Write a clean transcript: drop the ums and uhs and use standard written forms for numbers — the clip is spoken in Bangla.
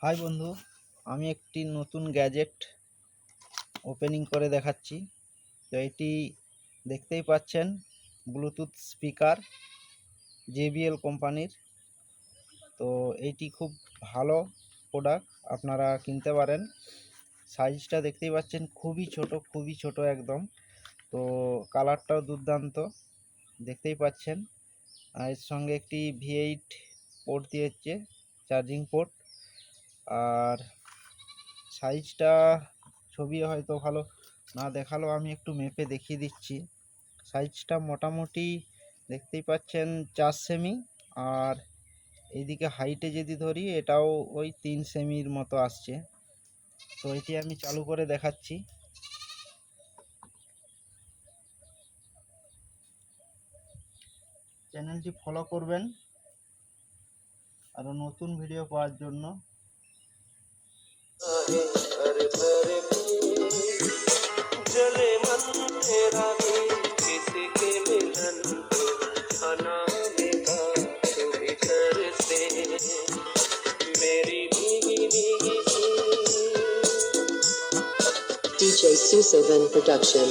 হাই বন্ধু, আমি একটি নতুন গ্যাজেট ওপেনিং করে দেখাচ্ছি। তো এটি দেখতেই পাচ্ছেন, ব্লুটুথ স্পিকার JBL কোম্পানির। তো এইটি খুব ভালো প্রোডাক্ট, আপনারা কিনতে পারেন। সাইজটা দেখতেই পাচ্ছেন, খুবই ছোট একদম। তো কালারটাও দুর্দান্ত দেখতেই পাচ্ছেন। আর এর সঙ্গে একটি V8 পোর্ট দিয়েছে, চার্জিং পোর্ট। আর সাইজটা ছবি হয়তো ভালো না দেখালো, আমি একটু মেপে দেখিয়ে দিচ্ছি। সাইজটা মোটামুটি দেখতেই পাচ্ছেন 4 সেমি। আর এইদিকে হাইটে যদি ধরি, এটাও ওই 3 সেমির মতো আসছে। তো এটি আমি চালু করে দেখাচ্ছি। চ্যানেলটি ফলো করবেন আরও নতুন ভিডিও পাওয়ার জন্য। जले मन तेरा भी किसी के मिलन को अनाने का तू भीतर से मेरी भीगी भीगी सी DJ Susovan Production।